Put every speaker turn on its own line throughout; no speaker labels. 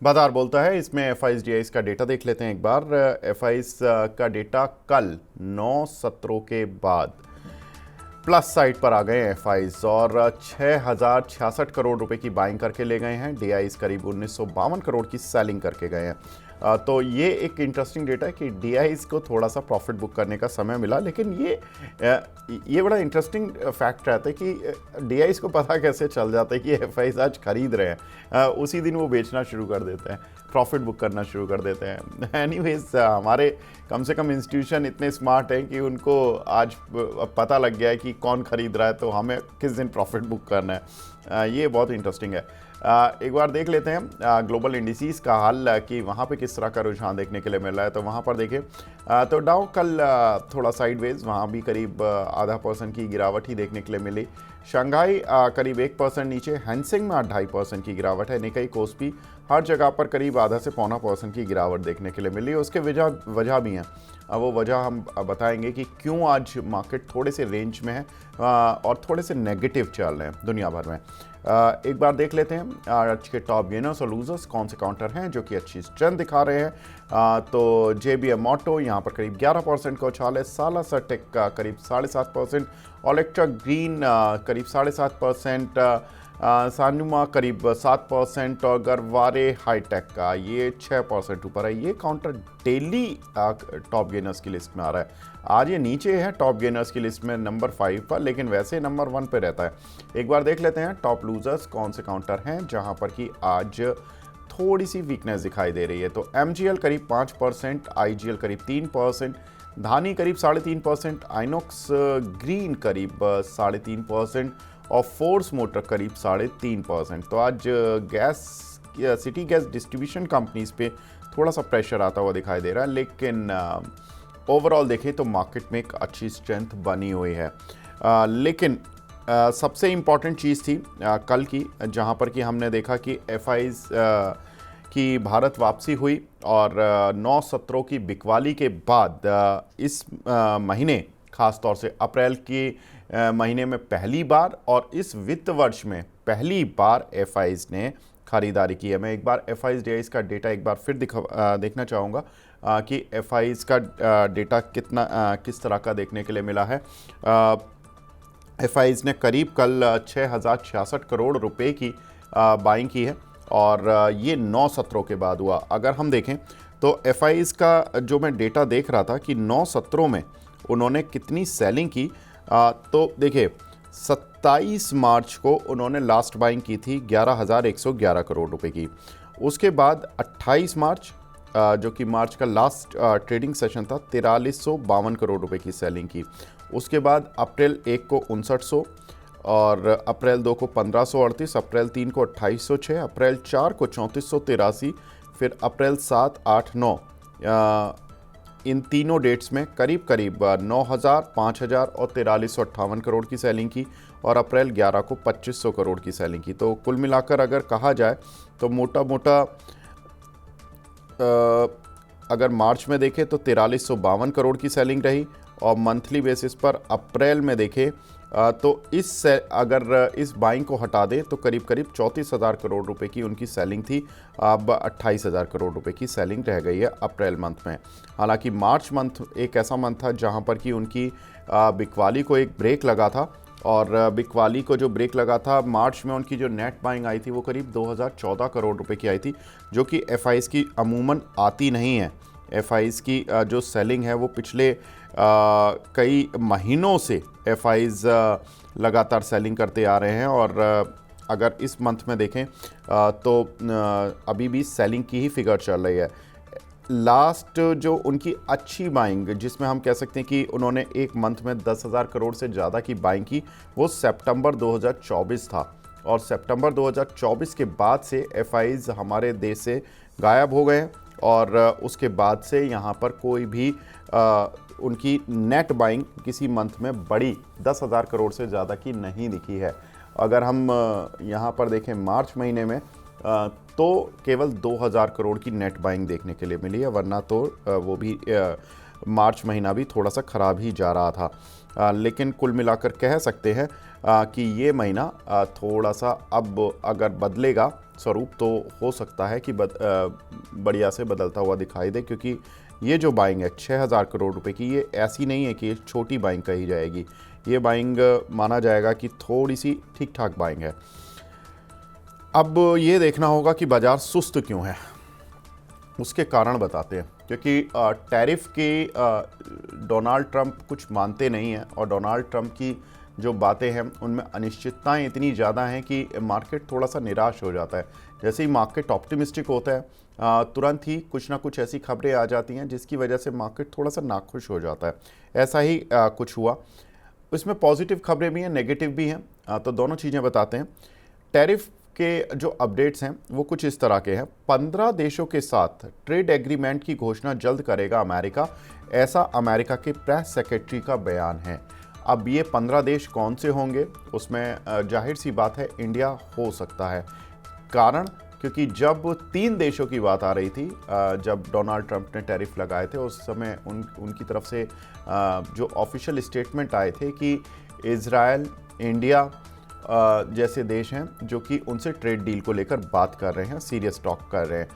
बाजार बोलता है, इसमें एफआईज डीआईज का डेटा देख लेते हैं एक बार। एफआईज का डेटा कल 9 सत्रों के बाद प्लस साइड पर आ गए एफआईज और 6066 करोड़ रुपए की बाइंग करके ले गए हैं। डीआईज करीब 1952 करोड़ की सेलिंग करके गए हैं। तो ये एक इंटरेस्टिंग डेटा है कि डीआईज को थोड़ा सा प्रॉफिट बुक करने का समय मिला, लेकिन ये बड़ा इंटरेस्टिंग फैक्ट रहता है कि डीआईज को पता कैसे चल जाता है कि एफआईज आज खरीद रहे हैं, उसी दिन वो बेचना शुरू कर देते हैं, प्रॉफिट बुक करना शुरू कर देते हैं। एनीवेज हमारे कम से कम इंस्टीट्यूशन इतने स्मार्ट हैं कि उनको आज पता लग गया है कि कौन खरीद रहा है, तो हमें किस दिन प्रॉफिट बुक करना है। ये बहुत इंटरेस्टिंग है। एक बार देख लेते हैं ग्लोबल इंडिसेस का हाल कि वहाँ पे किस तरह का रुझान देखने के लिए मिल रहा है। तो वहाँ पर देखें तो डाउ कल थोड़ा साइडवेज, वहाँ भी करीब ½ % की गिरावट ही देखने के लिए मिली। शंघाई करीब 1% नीचे, हैंसिंग में 2.5% की गिरावट है। निकाई कोस्पी हर जगह पर करीब ½ से पौना% की गिरावट देखने के लिए मिली। उसके वजह भी हैं, वो वजह हम बताएंगे कि क्यों आज मार्केट थोड़े से रेंज में है और थोड़े से नेगेटिव चल रहे हैं दुनिया भर में। एक बार देख लेते हैं आज के टॉप गेनर्स और लूजर्स कौन से काउंटर हैं जो कि अच्छी स्ट्रेंथ दिखा रहे हैं। तो जेबीएम ऑटो यहाँ पर करीब 11% का उछाल है। साला टेक का करीब 7.5%, ओलेक्ट्रा ग्रीन करीब 7.5%, सानुमा करीब 7% और गरवारे हाईटेक का ये 6% ऊपर है। ये काउंटर डेली टॉप गेनर्स की लिस्ट में आ रहा है। आज ये नीचे है टॉप गेनर्स की लिस्ट में नंबर 5 पर, लेकिन वैसे नंबर 1 पे रहता है। एक बार देख लेते हैं टॉप लूजर्स कौन से काउंटर हैं जहां पर कि आज थोड़ी सी वीकनेस दिखाई दे रही है। तो एमजीएल करीब 5%, आईजीएल करीब 3%, धानी करीब 3.5%, आइनॉक्स ग्रीन करीब 3.5% और फोर्स मोटर करीब 3.5%। तो आज सिटी गैस डिस्ट्रीब्यूशन कंपनीज पे थोड़ा सा प्रेशर आता हुआ दिखाई दे रहा है, लेकिन ओवरऑल देखें तो मार्केट में एक अच्छी स्ट्रेंथ बनी हुई है। लेकिन सबसे इम्पॉर्टेंट चीज़ थी कल की, जहां पर कि हमने देखा कि एफआईज की भारत वापसी हुई और 9 सत्रों की बिकवाली के बाद इस महीने, खास तौर से अप्रैल के महीने में पहली बार और इस वित्त वर्ष में पहली बार एफआईज ने खरीदारी की है। मैं एक बार एफआईज डीआईज का डेटा एक बार फिर देखना चाहूँगा कि एफआईज का डेटा किस तरह का देखने के लिए मिला है। एफआईज ने करीब कल 6066 करोड़ रुपए की बाइंग की है और ये 9 सत्रों के बाद हुआ। अगर हम देखें तो एफआईज का जो मैं डेटा देख रहा था कि 9 सत्रों में उन्होंने कितनी सेलिंग की, तो देखिए 27 मार्च को उन्होंने लास्ट बाइंग की थी 11,111 करोड़ रुपए की। उसके बाद 28 मार्च जो कि मार्च का लास्ट ट्रेडिंग सेशन था, 4352 करोड़ रुपए की सेलिंग की। उसके बाद अप्रैल 1 को 5900 और अप्रैल 2 को 1538, अप्रैल 3 को 2806, अप्रैल 4 को 3483, फिर अप्रैल 7, 8, 9 इन तीनों डेट्स में करीब करीब 9000, 5000 और 4358 करोड़ की सेलिंग की और अप्रैल 11 को 2500 करोड़ की सेलिंग की। तो कुल मिलाकर अगर कहा जाए तो मोटा मोटा अगर मार्च में देखें तो 4352 करोड़ की सेलिंग रही और मंथली बेसिस पर अप्रैल में देखें तो अगर इस बाइंग को हटा दें तो करीब करीब 34,000 करोड़ रुपए की उनकी सेलिंग थी। अब 28,000 करोड़ रुपए की सेलिंग रह गई है अप्रैल मंथ में। हालांकि मार्च मंथ एक ऐसा मंथ था जहां पर कि उनकी बिकवाली को एक ब्रेक लगा था और बिकवाली को जो ब्रेक लगा था, मार्च में उनकी जो नेट बाइंग आई थी वो करीब 2014 करोड़ रुपए की आई थी, जो कि एफआईज की अमूमन आती नहीं है। एफआईज की जो सेलिंग है वो पिछले कई महीनों से एफआईज लगातार सेलिंग करते आ रहे हैं और अगर इस मंथ में देखें तो अभी भी सेलिंग की ही फिगर चल रही है। लास्ट जो उनकी अच्छी बाइंग, जिसमें हम कह सकते हैं कि उन्होंने एक मंथ में 10,000 करोड़ से ज़्यादा की बाइंग की, वो सितंबर 2024 था और सितंबर 2024 के बाद से एफआईज हमारे देश से गायब हो गए और उसके बाद से यहाँ पर कोई भी उनकी नेट बाइंग किसी मंथ में बड़ी 10,000 करोड़ से ज़्यादा की नहीं दिखी है। अगर हम यहाँ पर देखें मार्च महीने में तो केवल 2,000 करोड़ की नेट बाइंग देखने के लिए मिली है, वरना तो वो भी मार्च महीना भी थोड़ा सा ख़राब ही जा रहा था, लेकिन कुल मिलाकर कह सकते हैं कि ये महीना थोड़ा सा अब अगर बदलेगा स्वरूप तो हो सकता है कि बढ़िया से बदलता हुआ दिखाई दे, क्योंकि ये जो बाइंग है 6,000 करोड़ रुपए की, ये ऐसी नहीं है कि छोटी बाइंग कही जाएगी। ये बाइंग माना जाएगा कि थोड़ी सी ठीक ठाक बाइंग है। अब ये देखना होगा कि बाजार सुस्त क्यों है, उसके कारण बताते हैं। क्योंकि टैरिफ के डोनाल्ड ट्रंप कुछ मानते नहीं हैं, और डोनाल्ड ट्रंप की जो बातें हैं उनमें अनिश्चितताएं इतनी ज़्यादा हैं कि मार्केट थोड़ा सा निराश हो जाता है। जैसे ही मार्केट ऑप्टिमिस्टिक होता है तुरंत ही कुछ ना कुछ ऐसी खबरें आ जाती हैं जिसकी वजह से मार्केट थोड़ा सा नाखुश हो जाता है। ऐसा ही कुछ हुआ। इसमें पॉजिटिव खबरें भी हैं, नेगेटिव भी हैं, तो दोनों चीज़ें बताते हैं। टैरिफ के जो अपडेट्स हैं वो कुछ इस तरह के हैं। 15 देशों के साथ ट्रेड एग्रीमेंट की घोषणा जल्द करेगा अमेरिका, ऐसा अमेरिका के प्रेस सेक्रेटरी का बयान है। अब ये 15 देश कौन से होंगे, उसमें जाहिर सी बात है इंडिया हो सकता है। कारण क्योंकि जब 3 देशों की बात आ रही थी, जब डोनाल्ड ट्रंप ने टैरिफ लगाए थे, उस समय उनकी तरफ से जो ऑफिशियल स्टेटमेंट आए थे कि इज़राइल, इंडिया जैसे देश हैं जो कि उनसे ट्रेड डील को लेकर बात कर रहे हैं, सीरियस टॉक कर रहे हैं।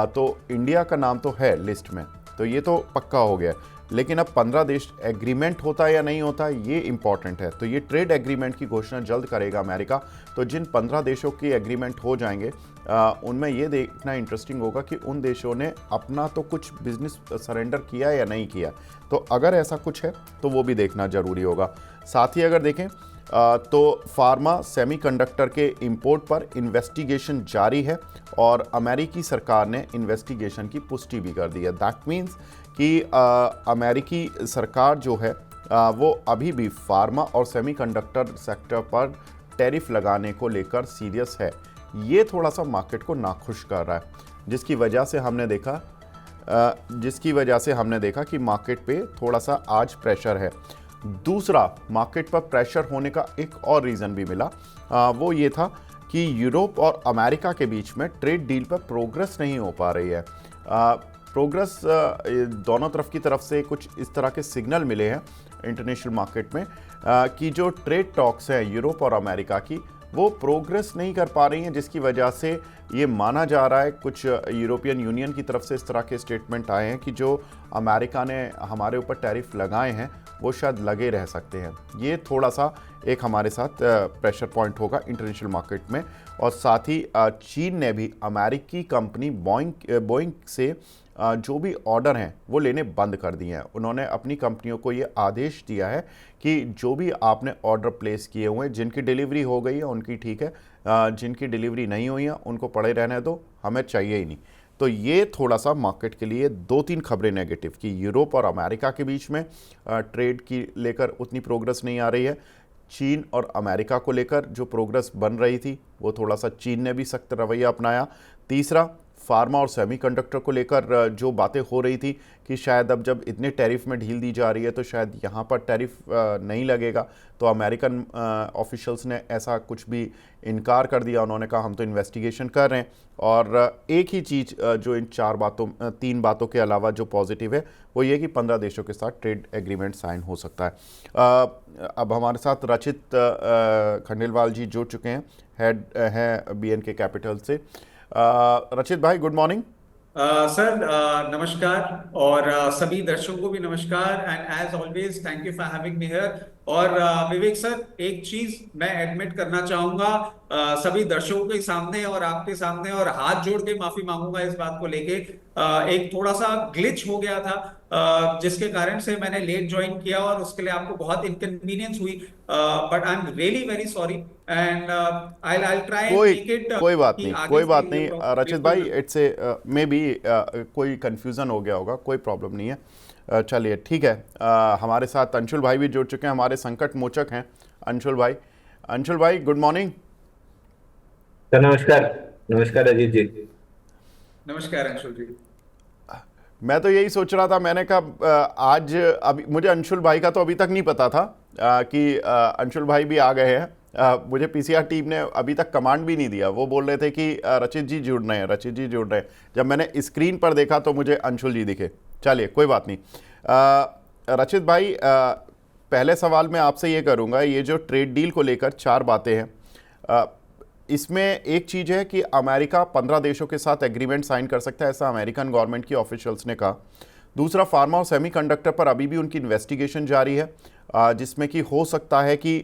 तो इंडिया का नाम तो है लिस्ट में, तो ये तो पक्का हो गया। लेकिन अब 15 देश एग्रीमेंट होता है या नहीं होता, ये इंपॉर्टेंट है। तो ये ट्रेड एग्रीमेंट की घोषणा जल्द करेगा अमेरिका। तो जिन 15 देशों की एग्रीमेंट हो जाएंगे उनमें ये देखना इंटरेस्टिंग होगा कि उन देशों ने अपना तो कुछ बिजनेस सरेंडर किया या नहीं किया। तो अगर ऐसा कुछ है तो वो भी देखना ज़रूरी होगा। साथ ही अगर देखें तो फार्मा सेमीकंडक्टर के इंपोर्ट पर इन्वेस्टिगेशन जारी है, और अमेरिकी सरकार ने इन्वेस्टिगेशन की पुष्टि भी कर दी है। दैट मीन्स कि अमेरिकी सरकार जो है वो अभी भी फार्मा और सेमीकंडक्टर सेक्टर पर टैरिफ लगाने को लेकर सीरियस है। ये थोड़ा सा मार्केट को नाखुश कर रहा है, जिसकी वजह से हमने देखा कि मार्केट पे थोड़ा सा आज प्रेशर है। दूसरा, मार्केट पर प्रेशर होने का एक और रीज़न भी मिला, वो ये था कि यूरोप और अमेरिका के बीच में ट्रेड डील पर प्रोग्रेस नहीं हो पा रही है। प्रोग्रेस दोनों तरफ से कुछ इस तरह के सिग्नल मिले हैं इंटरनेशनल मार्केट में कि जो ट्रेड टॉक्स हैं यूरोप और अमेरिका की, वो प्रोग्रेस नहीं कर पा रही हैं, जिसकी वजह से ये माना जा रहा है, कुछ यूरोपियन यूनियन की तरफ से इस तरह के स्टेटमेंट आए हैं कि जो अमेरिका ने हमारे ऊपर टैरिफ लगाए हैं वो शायद लगे रह सकते हैं। ये थोड़ा सा एक हमारे साथ प्रेशर पॉइंट होगा इंटरनेशनल मार्केट में। और साथ ही चीन ने भी अमेरिकी कंपनी बोइंग से जो भी ऑर्डर हैं वो लेने बंद कर दिए हैं। उन्होंने अपनी कंपनियों को ये आदेश दिया है कि जो भी आपने ऑर्डर प्लेस किए हुए हैं, जिनकी डिलीवरी हो गई है उनकी ठीक है, जिनकी डिलीवरी नहीं हुई है उनको पड़े रहने दो, हमें चाहिए ही नहीं। तो ये थोड़ा सा मार्केट के लिए 2-3 खबरें नेगेटिव कि यूरोप और अमेरिका के बीच में ट्रेड की लेकर उतनी प्रोग्रेस नहीं आ रही है। चीन और अमेरिका को लेकर जो प्रोग्रेस बन रही थी वो थोड़ा सा चीन ने भी सख्त रवैया अपनाया। तीसरा, फार्मा और सेमीकंडक्टर को लेकर जो बातें हो रही थी कि शायद अब जब इतने टैरिफ में ढील दी जा रही है तो शायद यहाँ पर टैरिफ नहीं लगेगा, तो अमेरिकन ऑफिशियल्स ने ऐसा कुछ भी इनकार कर दिया। उन्होंने कहा हम तो इन्वेस्टिगेशन कर रहे हैं। और एक ही चीज़ जो इन 3 बातों के अलावा जो पॉजिटिव है वो ये कि 15 देशों के साथ ट्रेड एग्रीमेंट साइन हो सकता है। अब हमारे साथ रचित खंडेलवाल जी जुड़ चुके हैं, हेड हैं BNK कैपिटल से। रचित भाई, गुड मॉर्निंग।
सर नमस्कार, और सभी दर्शकों को भी नमस्कार, and as always thank you for having me here. और विवेक सर, एक चीज मैं एडमिट करना चाहूंगा सभी दर्शकों के सामने और आपके सामने, और हाथ जोड़ के माफी मांगूंगा इस बात को लेके। एक थोड़ा सा ग्लिच हो गया था जिसके कारण से मैंने लेट ज्वाइन किया और उसके लिए आपको बहुत इनकन्वीनियंस हुई, but I am really very sorry, and I try and make it
कोई बात
कि
नहीं,
आगे
कोई
से
बात
ये
नहीं रचित भाई,
बिल्कुल।
इट्स मे बी कोई कंफ्यूजन हो गया होगा, कोई प्रॉब्लम नहीं है। चलिए ठीक है। हमारे साथ अंशुल भाई भी जुड़ चुके हैं, हमारे संकट मोचक हैं अंशुल भाई। अंशुल भाई, गुड मॉर्निंग।
सर नमस्कार। नमस्कार अजीत जी।
नमस्कार अंशुल जी।
मैं तो यही सोच रहा था, मैंने कहा आज अभी मुझे अंशुल भाई का तो अभी तक नहीं पता था कि अंशुल भाई भी आ गए हैं। मुझे पीसीआर टीम ने अभी तक कमांड भी नहीं दिया, वो बोल रहे थे कि रचित जी जुड़ रहे हैं, रचित जी जुड़ रहे हैं। जब मैंने स्क्रीन पर देखा तो मुझे अंशुल जी दिखे। चलिए कोई बात नहीं। रचित भाई, पहले सवाल मैं आपसे ये करूंगा, ये जो ट्रेड डील को लेकर 4 बातें हैं, इसमें एक चीज़ है कि अमेरिका 15 देशों के साथ एग्रीमेंट साइन कर सकता है, ऐसा अमेरिकन गवर्नमेंट की ऑफिशियल्स ने कहा। दूसरा, फार्मा और सेमीकंडक्टर पर अभी भी उनकी इन्वेस्टिगेशन जारी है, जिसमें कि हो सकता है कि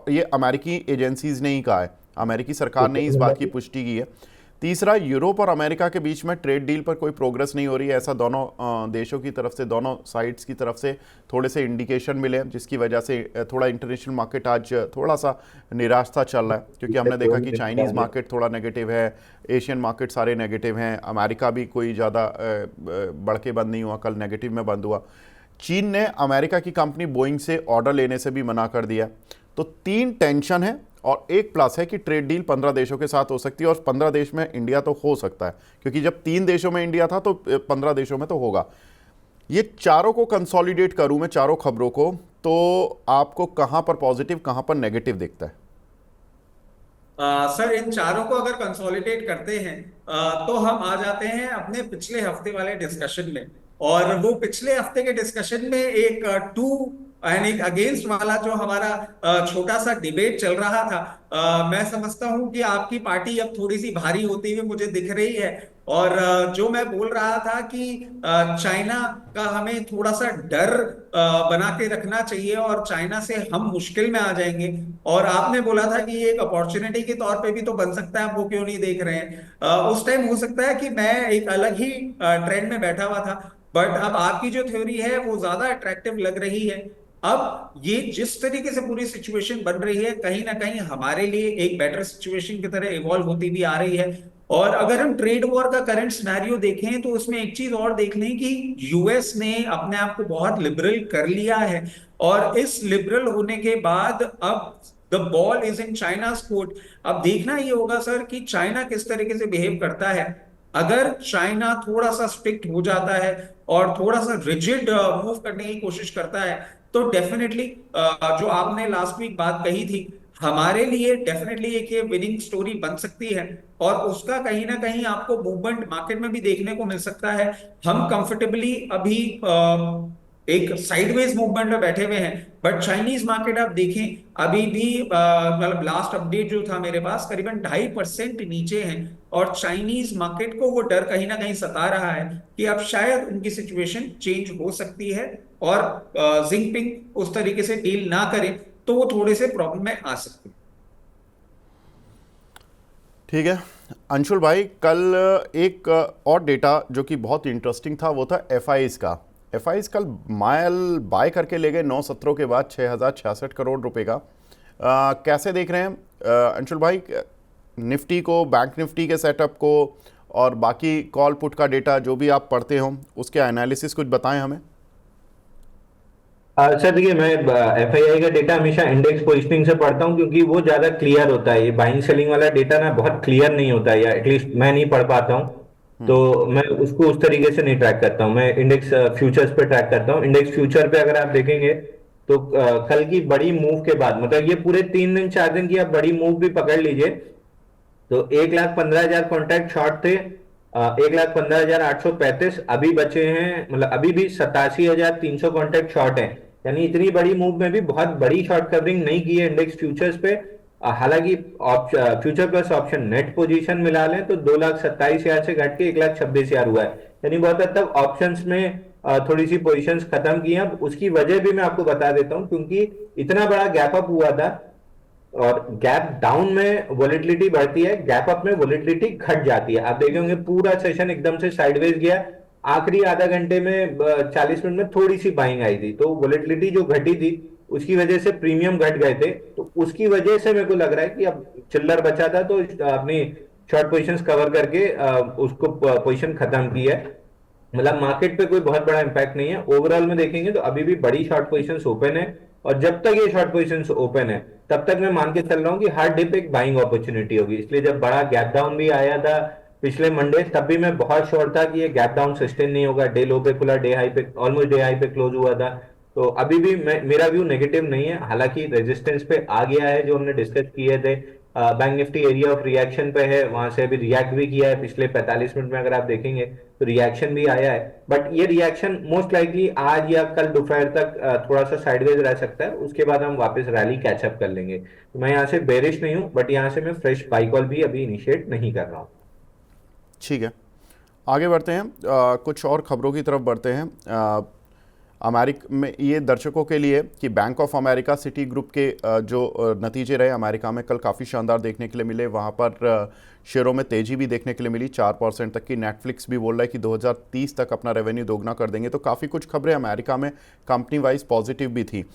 ये अमेरिकी एजेंसीज ने ही कहा है, अमेरिकी सरकार ने इस बात की पुष्टि की है। तीसरा, यूरोप और अमेरिका के बीच में ट्रेड डील पर कोई प्रोग्रेस नहीं हो रही है, ऐसा दोनों देशों की तरफ से, दोनों साइड्स की तरफ से थोड़े से इंडिकेशन मिले, जिसकी वजह से थोड़ा इंटरनेशनल मार्केट आज थोड़ा सा निराश था चल रहा है, क्योंकि हमने देखा कि चाइनीज़ मार्केट थोड़ा नेगेटिव है, एशियन मार्केट सारे नेगेटिव हैं, अमेरिका भी कोई ज़्यादा बढ़ के बंद नहीं हुआ, कल नेगेटिव में बंद हुआ। चीन ने अमेरिका की कंपनी बोइंग से ऑर्डर लेने से भी मना कर दिया। तो 3 टेंशन है और एक प्लस है कि ट्रेड डील 15 देशों के साथ हो सकती है, और 15 देश में इंडिया तो हो सकता है, क्योंकि जब 3 देशों में इंडिया था तो 15 देशों में तो होगा। ये चारों को कंसोलिडेट करूं मैं, चारों खबरों को, तो आपको कहां पर पॉजिटिव कहां पर नेगेटिव दिखता है?
सर, इन चारों को अगर कंसोलिडेट करते हैं तो हम आ जाते हैं अपने पिछले हफ्ते वाले डिस्कशन में। और वो पिछले हफ्ते के डिस्कशन में एक टू एंड एक अगेंस्ट वाला जो हमारा छोटा सा डिबेट चल रहा था, मैं समझता हूं कि आपकी पार्टी अब थोड़ी सी भारी होती हुई मुझे दिख रही है। और जो मैं बोल रहा था कि चाइना का हमें थोड़ा सा डर बना के रखना चाहिए और चाइना से हम मुश्किल में आ जाएंगे, और आपने बोला था कि ये एक अपॉर्चुनिटी के तौर पे भी तो बन सकता है, वो क्यों नहीं देख रहे हैं। उस टाइम हो सकता है कि मैं एक अलग ही ट्रेंड में बैठा हुआ था, बट अब आपकी जो थ्योरी है वो ज्यादा अट्रैक्टिव लग रही है। अब ये जिस तरीके से पूरी सिचुएशन बन रही है, कहीं ना कहीं हमारे लिए एक बेटर सिचुएशन की तरह इवॉल्व होती भी आ रही है। और अगर हम ट्रेड वॉर का करंट सिनेरियो देखें तो उसमें एक चीज और देख लें कि यूएस ने अपने आप को बहुत लिबरल कर लिया है, और इस लिबरल होने के बाद अब the ball is in China's court. अब देखना ये होगा सर कि चाइना किस तरीके से बिहेव करता है। अगर चाइना थोड़ा सा स्ट्रिक्ट हो जाता है और थोड़ा सा रिजिड मूव करने की कोशिश करता है, तो डेफिनेटली जो आपने लास्ट वीक बात कही थी, हमारे लिए डेफिनेटली एक ये विनिंग स्टोरी बन सकती है। और उसका कहीं ना कहीं आपको मूवमेंट मार्केट में भी देखने को मिल सकता है। हम कंफर्टेबली अभी एक साइडवेज मूवमेंट में बैठे हुए हैं, बट चाइनीज मार्केट आप देखें अभी भी मतलब लास्ट अपडेट जो था मेरे पास करीबन 2.5% नीचे है। और चाइनीज मार्केट को वो डर कहीं ना कहीं सता रहा है कि अब शायद उनकी सिचुएशन चेंज हो सकती है, और जिनपिंग उस तरीके से डील ना करें तो वो थोड़े से प्रॉब्लम में आ सकते हैं।
ठीक है अंशुल भाई, कल एक और डेटा जो कि बहुत इंटरेस्टिंग था वो था एफआईज का। एफआईज कल माल बाय करके ले गए 9 सत्रों के बाद 6066 करोड़ रुपए का। कैसे देख रहे हैं अंशुल भाई, निफ्टी को, बैंक निफ्टी के सेटअप को, और बाकी कॉल पुट का डेटा जो भी आप पढ़ते हो उसके एनालिसिस कुछ बताएं हमें।
सर देखिए, मैं एफआईआई का डेटा हमेशा इंडेक्स पोजिशनिंग से पढ़ता हूँ, क्योंकि वो ज्यादा क्लियर होता है। ये बाइंग सेलिंग वाला डेटा ना बहुत क्लियर नहीं होता है, या एटलीस्ट मैं नहीं पढ़ पाता हूँ, तो मैं उसको उस तरीके से नहीं ट्रैक करता हूँ। मैं इंडेक्स फ्यूचर्स पे ट्रैक करता हूँ। इंडेक्स फ्यूचर पे अगर आप देखेंगे तो कल की बड़ी मूव के बाद, मतलब ये पूरे 3 दिन 4 दिन की आप बड़ी मूव भी पकड़ लीजिए, तो 1,15,000 कॉन्ट्रैक्ट शॉर्ट थे, 1,15,835 अभी बचे हैं, मतलब अभी भी 87,300 कॉन्ट्रैक्ट शॉर्ट हैं। यानी इतनी बड़ी मूव में भी बहुत बड़ी शॉर्ट कवरिंग नहीं की है इंडेक्स फ्यूचर्स पे। हालांकि future plus option net position मिला लें तो 2,27,000 से घट के 1,26,000 हुआ है। यानी बहुत हद तक ऑप्शंस में थोड़ी सी पोजीशंस खत्म की हैं। उसकी वजह भी मैं आपको बता देता हूं, क्योंकि इतना बड़ा गैप अप हुआ था, और गैप डाउन में वोलेटिलिटी बढ़ती है, गैप अप में वोलेटिलिटी घट जाती है। आप देखेंगे पूरा सेशन एकदम से साइडवेज गया, आखिरी आधा घंटे में 40 मिनट में थोड़ी सी बाइंग आई थी, तो वोलेटिलिटी जो घटी थी उसकी वजह से प्रीमियम घट गए थे। तो उसकी वजह से मेरे को लग रहा है कि अब चिल्लर बचा था तो अपनी शॉर्ट पोजीशंस कवर करके उसको पोजीशन खत्म की है। मतलब मार्केट पे कोई बहुत बड़ा इंपैक्ट नहीं है। ओवरऑल में देखेंगे तो अभी भी बड़ी शॉर्ट पोजीशंस ओपन है, और जब तक ये शॉर्ट पोजीशंस ओपन है तब तक मैं मान के चल रहा हूँ कि हर डिप एक बाइंग अपॉर्चुनिटी होगी। इसलिए जब बड़ा गैप डाउन भी आया था पिछले मंडे, तब भी मैं बहुत श्योर था कि ये गैप डाउन सस्टेन नहीं होगा। डे लो पे खुला, डे हाई पे, ऑलमोस्ट डे हाई पे क्लोज हुआ था। तो अभी भी मेरा व्यू नेगेटिव नहीं है। हालांकि रेजिस्टेंस पे आ गया है जो हमने डिस्कस किए थे bank Nifty area of reaction पे है, वहां से अभी रिएक्ट भी किया है पिछले 45 मिनट में, अगर आप देखेंगे तो रिएक्शन भी आया है। बट ये रिएक्शन मोस्ट लाइकली आज या कल दोपहर तक थोड़ा सा साइडवेज रह सकता है, उसके बाद हम वापस रैली कैचअप कर लेंगे। तो मैं यहाँ से बेरिश नहीं हूँ, बट यहाँ से मैं फ्रेश बाई कॉल भी अभी इनिशिएट नहीं कर रहा हूँ।
ठीक है, आगे बढ़ते हैं, कुछ और खबरों की तरफ बढ़ते हैं। अमेरिका में ये दर्शकों के लिए कि bank of America city group के जो नतीजे रहे अमेरिका में कल काफ़ी शानदार देखने के लिए मिले। वहाँ पर शेयरों में तेज़ी भी देखने के लिए मिली, 4% तक की। नेटफ्लिक्स भी बोल रहा है कि 2030 तक अपना रेवेन्यू दोगुना कर देंगे। तो काफ़ी कुछ खबरें अमेरिका में कंपनी वाइज पॉजिटिव भी थी।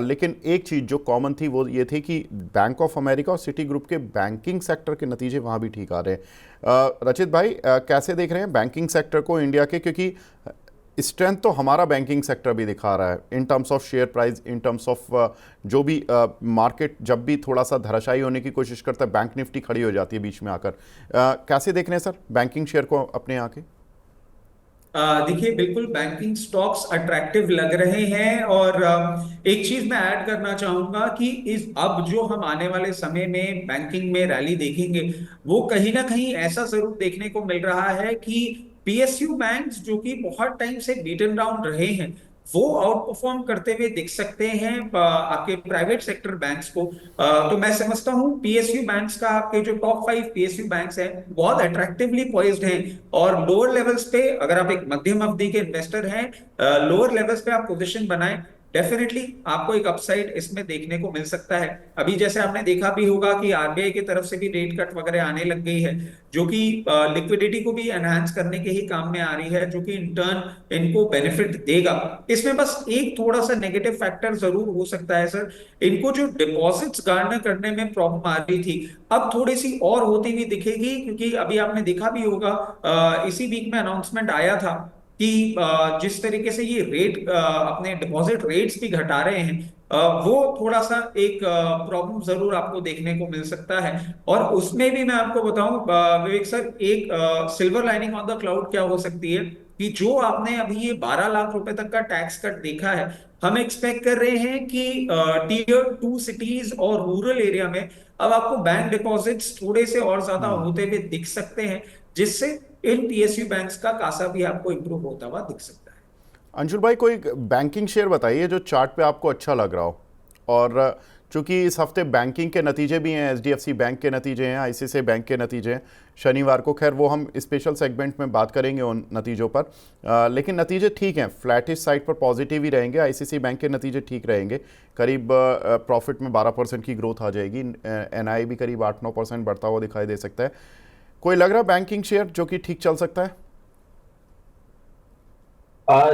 लेकिन एक चीज़ जो कॉमन थी वो ये थी कि बैंक ऑफ अमेरिका और सिटी ग्रुप के बैंकिंग सेक्टर के नतीजे वहाँ भी ठीक आ रहे हैं। रचित भाई, कैसे देख रहे हैं बैंकिंग सेक्टर को इंडिया के, क्योंकि स्ट्रेंथ तो हमारा बैंकिंग सेक्टर भी दिखा रहा है in terms of share price, in terms of जो भी मार्केट जब भी थोड़ा सा धराशायी होने की कोशिश करता है बैंक निफ्टी खड़ी हो जाती है बीच में आकर। कैसे देख रहे हैं सर बैंकिंग शेयर को अपने यहाँ के?
देखिए, बिल्कुल बैंकिंग स्टॉक्स अट्रैक्टिव लग रहे हैं। और एक चीज मैं ऐड करना चाहूंगा कि इस अब जो हम आने वाले समय में बैंकिंग में रैली देखेंगे, वो कहीं ना कहीं ऐसा जरूर देखने को मिल रहा है कि पीएसयू बैंक्स जो कि बहुत टाइम से बीटन डाउन रहे हैं, वो आउट परफॉर्म करते हुए दिख सकते हैं आपके प्राइवेट सेक्टर बैंक्स को। तो मैं समझता हूं पीएसयू बैंक्स का, आपके जो टॉप 5 पीएसयू बैंक्स हैं, बहुत अट्रैक्टिवली पॉइज्ड हैं। और लोअर लेवल्स पे अगर आप एक मध्यम अवधि के इन्वेस्टर हैं, लोअर लेवल्स पे आप पोजीशन बनाएं, डेफिनेटली आपको एक अपसाइड इसमें देखने को मिल सकता है। अभी जैसे आपने देखा भी होगा कि आरबीआई की तरफ से भी रेट कट वगैरह आने लग गई है, जो कि लिक्विडिटी को भी एनहांस करने के ही काम में आ रही है, जो कि इन टर्न इनको बेनिफिट देगा। इसमें बस एक थोड़ा सा नेगेटिव फैक्टर जरूर हो सकता है सर, इनको जो डिपॉजिट्स गार्नर करने में प्रॉब्लम आ रही थी, अब थोड़ी सी और होती हुई दिखेगी। क्योंकि अभी आपने देखा भी होगा, इसी वीक में अनाउंसमेंट आया था कि जिस तरीके से ये रेट अपने डिपॉजिट रेट्स भी घटा रहे हैं, वो थोड़ा सा एक प्रॉब्लम जरूर आपको देखने को मिल सकता है। और उसमें भी मैं आपको बताऊं विवेक सर, एक silver lining on the cloud क्या हो सकती है कि जो आपने अभी ये 12 लाख रुपए तक का टैक्स कट देखा है, हम एक्सपेक्ट कर रहे हैं कि टीयर 2 सिटीज और रूरल एरिया में अब आपको बैंक डिपॉजिट्स थोड़े से और ज्यादा होते हुए दिख सकते हैं, जिससे इन पीएसयू बैंक्स का कासा भी आपको इंप्रूव होता हुआ दिख सकता है।
अंशुल भाई, कोई बैंकिंग शेयर बताइए जो चार्ट पे आपको अच्छा लग रहा हो। और चूंकि इस हफ्ते बैंकिंग के नतीजे भी हैं, एचडीएफसी बैंक के नतीजे हैं, आईसीआईसीआई बैंक के नतीजे हैं शनिवार को, खैर वो हम स्पेशल सेगमेंट में बात करेंगे उन नतीजों पर। लेकिन नतीजे ठीक हैं, फ्लैटिश साइड पर पॉजिटिव ही रहेंगे। आईसीआईसीआई बैंक के नतीजे ठीक रहेंगे, करीब प्रॉफिट में 12% की ग्रोथ आ जाएगी। एनआई भी करीब 8-9% बढ़ता हुआ दिखाई दे सकता है। कोई लग रहा है बैंकिंग शेयर जो कि ठीक चल सकता है?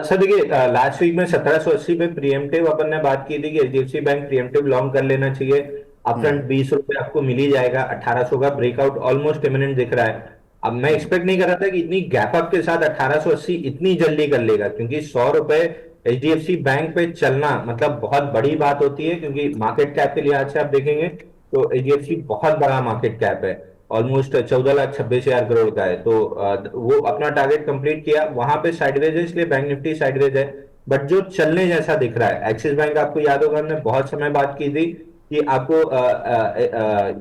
सर देखिए, लास्ट वीक में 1780 पे प्रीएम्प्टिव अपन ने बात की थी कि एचडीएफसी बैंक प्रीएम्प्टिव लॉन्ग कर लेना चाहिए। अपफ्रंट 20 रुपए आपको मिल ही जाएगा। 1800 का ब्रेकआउट ऑलमोस्ट इमिनेंट दिख रहा है। अब मैं एक्सपेक्ट नहीं कर रहा था कि इतनी गैप अप के साथ 1880 इतनी जल्दी कर लेगा, क्योंकि 100 रुपए एचडीएफसी बैंक पे चलना मतलब बहुत बड़ी बात होती है। क्योंकि मार्केट कैप के लिहाज से आप देखेंगे तो एचडीएफसी बहुत बड़ा मार्केट कैप है, ऑलमोस्ट 14,26,000 करोड़ का है। तो वो अपना टारगेट कंप्लीट किया, वहां पे साइडवेज है, इसलिए बैंक निफ्टी साइडवेज है। बट जो चलने जैसा दिख रहा है, एक्सिस बैंक, आपको याद होगा हमने बहुत समय बात की थी कि आपको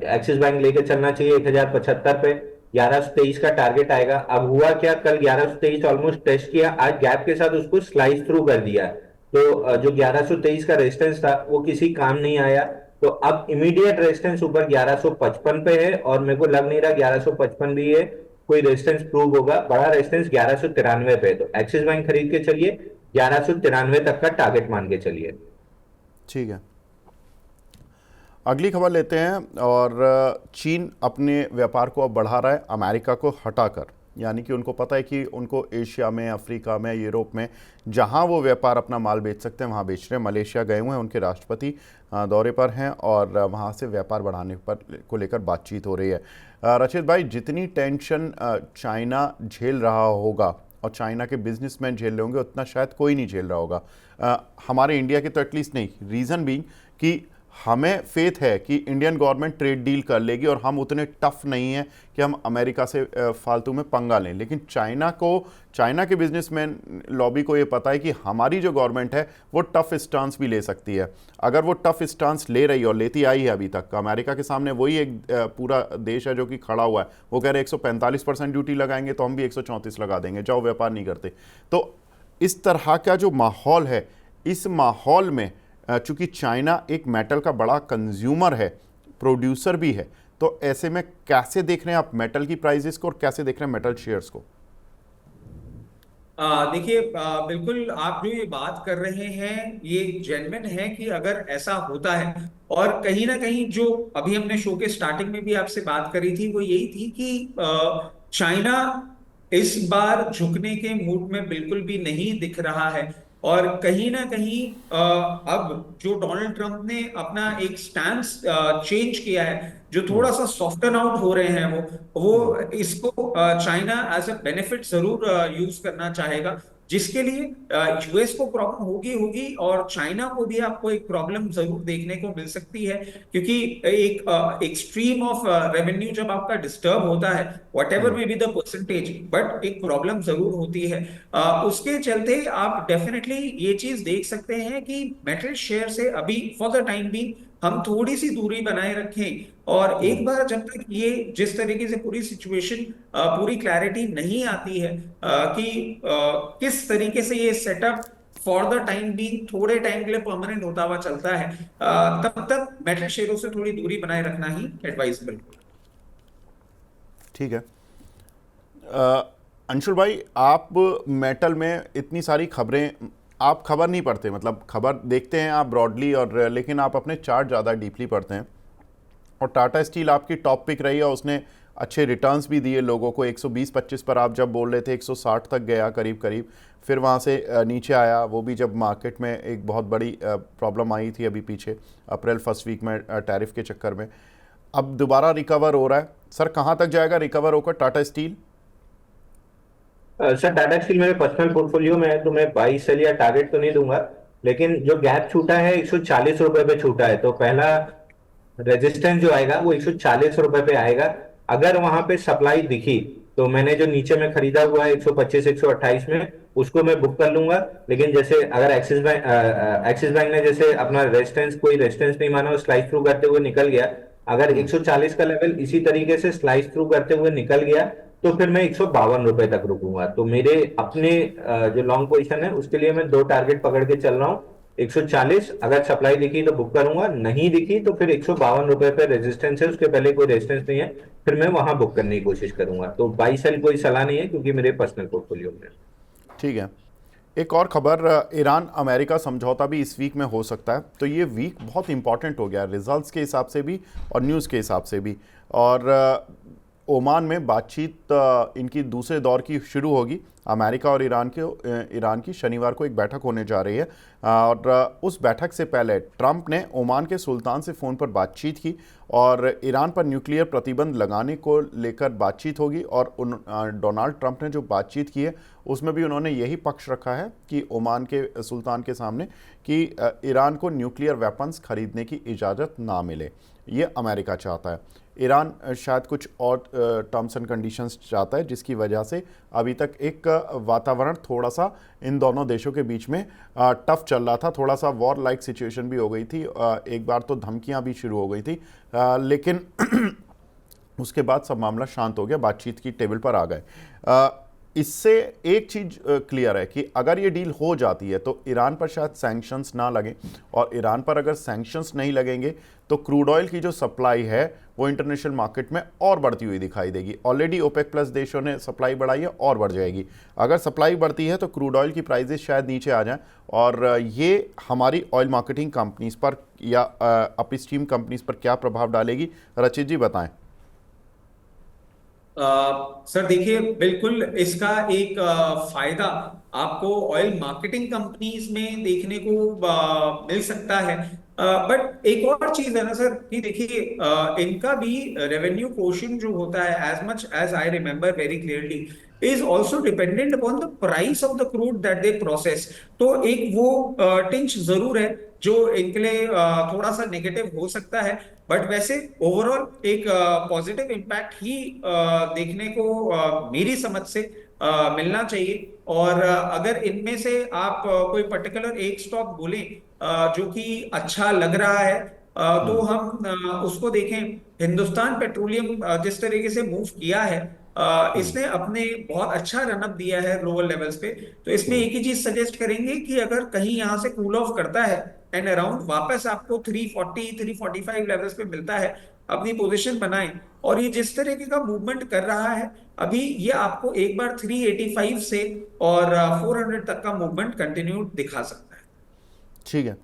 एक्सिस बैंक लेके चलना चाहिए 1075 पे, 1123 का टारगेट आएगा। अब हुआ क्या, कल 1123 ऑलमोस्ट टेस्ट किया, आज गैप के साथ उसको स्लाइस थ्रू कर दिया। तो जो 1123 का रेजिस्टेंस था वो किसी काम नहीं आया। तो अब इमीडिएट रेजिस्टेंस ऊपर 1155 पे है, और मेरे को लग नहीं रहा 1155 भी है कोई रेजिस्टेंस प्रूव होगा। बड़ा रेजिस्टेंस 1193 पे है। तो एक्सिस बैंक खरीद के चलिए, 1193 तक का टारगेट मान के चलिए।
ठीक है, अगली खबर लेते हैं। और चीन अपने व्यापार को अब बढ़ा रहा है अमेरिका को हटाकर, यानी कि उनको पता है कि उनको एशिया में, अफ्रीका में, यूरोप में जहां वो व्यापार अपना माल बेच सकते हैं वहां बेच रहे हैं। मलेशिया गए हुए हैं, उनके राष्ट्रपति दौरे पर हैं और वहां से व्यापार बढ़ाने पर को लेकर बातचीत हो रही है। रचित भाई, जितनी टेंशन चाइना झेल रहा होगा और चाइना के बिजनेसमैन झेल रहे होंगे, उतना शायद कोई नहीं झेल रहा होगा, हमारे इंडिया के तो एटलीस्ट नहीं। रीज़न बीइंग कि हमें फेथ है कि इंडियन गवर्नमेंट ट्रेड डील कर लेगी और हम उतने टफ नहीं हैं कि हम अमेरिका से फालतू में पंगा लें। लेकिन चाइना के बिजनेसमैन लॉबी को ये पता है कि हमारी जो गवर्नमेंट है वो टफ स्टांस भी ले सकती है। अगर वो टफ स्टांस ले रही और लेती आई है अभी तक, अमेरिका के सामने वही एक पूरा देश है जो कि खड़ा हुआ है, वो कह रहे 145% ड्यूटी लगाएंगे तो हम भी 134 लगा देंगे, जाओ व्यापार नहीं करते। तो इस तरह का जो माहौल है, इस माहौल में चूंकि चाइना एक मेटल का बड़ा कंज्यूमर है, प्रोड्यूसर भी है, तो ऐसे में कैसे देख रहे हैं आप मेटल की प्राइसेस को और कैसे देख रहे हैं मेटल शेयर्स को?
देखिए, बिल्कुल आप जो ये बात कर रहे हैं ये जेन्युइन है कि अगर ऐसा होता है, और कहीं ना कहीं जो अभी हमने शो के स्टार्टिंग में भी आपसे बात करी थी वो यही थी कि चाइना इस बार झुकने के मूड में बिल्कुल भी नहीं दिख रहा है। और कहीं ना कहीं अब जो डोनाल्ड ट्रंप ने अपना एक स्टैंस चेंज किया है, जो थोड़ा सा सॉफ्टन आउट हो रहे हैं, वो इसको चाइना एज अ बेनिफिट जरूर यूज करना चाहेगा, जिसके लिए यूएस को प्रॉब्लम होगी होगी और चाइना को भी आपको एक प्रॉब्लम जरूर देखने को मिल सकती है। क्योंकि एक स्ट्रीम ऑफ रेवेन्यू जब आपका डिस्टर्ब होता है, what ever may be the percentage, but एक प्रॉब्लम जरूर होती है। उसके चलते आप डेफिनेटली ये चीज देख सकते हैं कि मेटल शेयर से अभी फॉर द टाइम भी हम थोड़ी सी दूरी बनाए रखें। और एक बार जब तक ये जिस तरीके से पूरी सिचुएशन, पूरी क्लैरिटी नहीं आती है कि किस तरीके से ये सेटअप फॉर द टाइम भी थोड़े टाइम के लिए परमानेंट होता हुआ चलता है, तब तक मेटल शेयरों से थोड़ी दूरी बनाए रखना ही एडवाइजेबल।
ठीक है। अंशुल भाई, आप मेटल में इतनी सारी खबरें, आप खबर नहीं पढ़ते, मतलब खबर देखते हैं आप ब्रॉडली, और लेकिन आप अपने चार्ट ज़्यादा डीपली पढ़ते हैं। और टाटा स्टील आपकी टॉप पिक रही है, उसने अच्छे रिटर्न्स भी दिए लोगों को। 120-25 पर आप जब बोल रहे थे 160 तक गया करीब करीब, फिर वहाँ से नीचे आया, वो भी जब मार्केट में एक बहुत बड़ी प्रॉब्लम आई थी अभी पीछे अप्रैल फर्स्ट वीक में टैरिफ के चक्कर में। अब दोबारा रिकवर हो रहा है। सर कहाँ तक जाएगा रिकवर होकर Tata steel?
Sir Tata steel मेरे पर्सनल पोर्टफोलियो में है, तो मैं बाई सेल या टारगेट तो नहीं दूंगा, लेकिन जो गैप छूटा है 140 रुपए पे छूटा है, तो पहला रेजिस्टेंस जो आएगा वो 140 रुपए पे आएगा। अगर वहां पे सप्लाई दिखी तो मैंने जो नीचे में खरीदा हुआ है 125 128 में, उसको मैं बुक कर लूंगा। लेकिन जैसे अगर एक्सिस बैंक ने जैसे अपना रेजिस्टेंस, कोई रेजिस्टेंस नहीं माना और स्लाइस थ्रू करते हुए निकल गया, अगर 140 का लेवल इसी तरीके से स्लाइस थ्रू करते हुए निकल गया तो फिर मैं 152 रुपए तक रुकूंगा। तो मेरे अपने जो लॉन्ग पोजीशन है उसके लिए मैं दो टारगेट पकड़ के चल रहा हूँ। 140 अगर सप्लाई दिखी तो बुक करूंगा, नहीं दिखी तो फिर 152 रुपए पे रेजिस्टेंस है, उसके पहले कोई रेजिस्टेंस नहीं है, फिर मैं वहां बुक करने की कोशिश करूंगा। तो बाई सेल कोई सलाह नहीं है क्योंकि मेरे पर्सनल पोर्टफोलियो में।
ठीक है। एक और खबर, ईरान अमेरिका समझौता भी इस वीक में हो सकता है। तो ये वीक बहुत इंपॉर्टेंट हो गया रिजल्ट्स के हिसाब से भी और न्यूज़ के हिसाब से भी। और ओमान में बातचीत इनकी दूसरे दौर की शुरू होगी। अमेरिका और ईरान की शनिवार को एक बैठक होने जा रही है, और उस बैठक से पहले ट्रंप ने ओमान के सुल्तान से फ़ोन पर बातचीत की और ईरान पर न्यूक्लियर प्रतिबंध लगाने को लेकर बातचीत होगी। और डोनाल्ड ट्रंप ने जो बातचीत की है उसमें भी उन्होंने यही पक्ष रखा है कि ओमान के सुल्तान के सामने कि ईरान को न्यूक्लियर वेपन्स खरीदने की इजाज़त ना मिले। ये अमेरिका चाहता है। ईरान शायद कुछ और टर्म्स एंड कंडीशंस चाहता है, जिसकी वजह से अभी तक एक वातावरण थोड़ा सा इन दोनों देशों के बीच में टफ चल रहा था। थोड़ा सा वॉर लाइक सिचुएशन भी हो गई थी, एक बार तो धमकियां भी शुरू हो गई थी, लेकिन उसके बाद सब मामला शांत हो गया, बातचीत की टेबल पर आ गए। इससे एक चीज़ क्लियर है कि अगर ये डील हो जाती है तो ईरान पर शायद सैंक्शंस ना लगे, और ईरान पर अगर सैंक्शंस नहीं लगेंगे तो क्रूड ऑयल की जो सप्लाई है वो इंटरनेशनल मार्केट में और बढ़ती हुई दिखाई देगी। ऑलरेडी ओपेक प्लस देशों ने सप्लाई बढ़ाई है और बढ़ जाएगी। अगर सप्लाई बढ़ती है तो क्रूड ऑयल की प्राइसेस शायद नीचे आ जाएं, और ये हमारी ऑयल मार्केटिंग कंपनीज पर या अपस्ट्रीम कंपनीज पर क्या प्रभाव डालेगी, रचित जी बताएं।
सर देखिए, बिल्कुल इसका एक फायदा आपको ऑयल मार्केटिंग कंपनीज में देखने को मिल सकता है। बट एक और चीज है ना सर कि देखिए, इनका भी रेवेन्यू पोर्शन जो होता है, as much as I remember very clearly, is also dependent upon the price of the crude that they process. तो एक वो टिंच जरूर है जो इनके लिए थोड़ा सा नेगेटिव हो सकता है, बट वैसे ओवरऑल एक पॉजिटिव इम्पैक्ट ही देखने को मेरी समझ से मिलना चाहिए। और अगर इनमें से आप कोई पर्टिकुलर एक स्टॉक बोलें जो कि अच्छा लग रहा है, तो हम उसको देखें। हिंदुस्तान पेट्रोलियम जिस तरीके से मूव किया है, इसने अपने बहुत अच्छा रनअप दिया है लोअर लेवल्स पे। तो इसमें एक ही चीज सजेस्ट करेंगे कि अगर कहीं यहाँ से कूल ऑफ करता है एंड अराउंड वापस आपको 340 345 लेवल्स पे मिलता है, अपनी पोजीशन बनाएं। और ये जिस तरीके का मूवमेंट कर रहा है अभी, ये आपको एक बार 385 से और 400 तक का मूवमेंट कंटिन्यू दिखा सकता है।
ठीक है।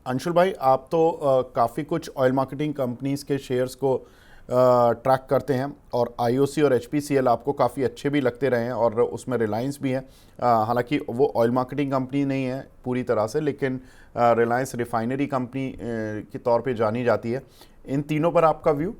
अंशुल भाई, आप तो काफ़ी कुछ ऑयल मार्केटिंग कंपनीज के शेयर्स को ट्रैक करते हैं और आईओसी और एचपीसीएल आपको काफ़ी अच्छे भी लगते रहे हैं, और उसमें रिलायंस भी है। हालांकि वो ऑयल मार्केटिंग कंपनी नहीं है पूरी तरह से, लेकिन रिलायंस रिफाइनरी कंपनी के तौर पे जानी जाती है। इन तीनों पर आपका व्यू?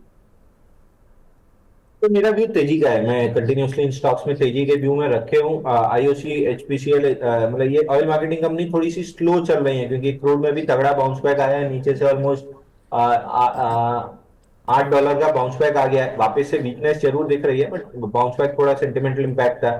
तो मेरा व्यू तेजी का है, मैं कंटिन्यूअसली इन स्टॉक्स में तेजी के व्यू में रखे हूँ। आईओसी, एचपीसीएल, मतलब ये ऑयल मार्केटिंग कंपनी थोड़ी सी स्लो चल रही है क्योंकि क्रूड में भी तगड़ा बाउंस बैक आया है, नीचे से ऑलमोस्ट $8 का बाउंस बैक आ गया है। वापस से वीकनेस जरूर दिख रही है, बट बाउंस बैक थोड़ा सेंटिमेंटल इम्पैक्ट था।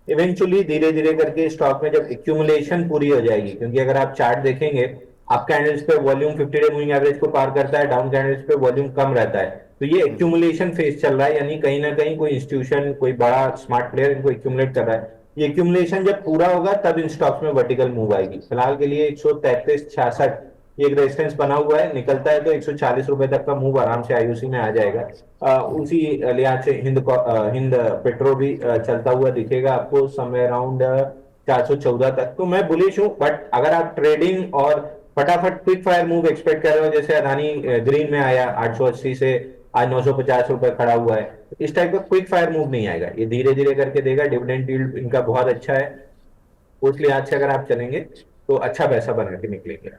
इवेंचुअली धीरे धीरे करके स्टॉक में जब एक्यूमुलेशन पूरी हो जाएगी, क्योंकि अगर आप चार्ट देखेंगे, अप कैंडल्स पे वॉल्यूम 50 डे मूविंग एवरेज को पार करता है, डाउन कैंडल्स पे वॉल्यूम कम रहता है। तो ये एक्यूमुलेशन फेज चल रहा है, यानी कहीं ना कहीं कोई इंस्टीट्यूशन, कोई बड़ा स्मार्ट प्लेयर इनको एक्यूमुलेट कर रहा है। ये एक्यूमुलेशन जब पूरा होगा तब इन स्टॉक्स में वर्टिकल मूव आएगी। फिलहाल के लिए 133.66 ये एक रेजिस्टेंस बना हुआ है, निकलता है तो ₹140 तक का मूव आराम से आईओसी में आ जाएगा। उसी लिहाज से हिंद पेट्रो भी चलता हुआ दिखेगा आपको समय अराउंड 414 तक। तो मैं बुलिश हूँ, बट अगर आप ट्रेडिंग और फटाफट क्विक फायर मूव एक्सपेक्ट कर रहे हो, जैसे अदानी ग्रीन में आया 880 से आज ₹950 खड़ा हुआ है, इस टाइप का क्विक फायर मूव नहीं आएगा, ये धीरे धीरे करके देगा। डिविडेंड यील्ड इनका बहुत अच्छा है, उस लिहाज से अगर आप चलेंगे तो अच्छा पैसा बना के निकलेंगे।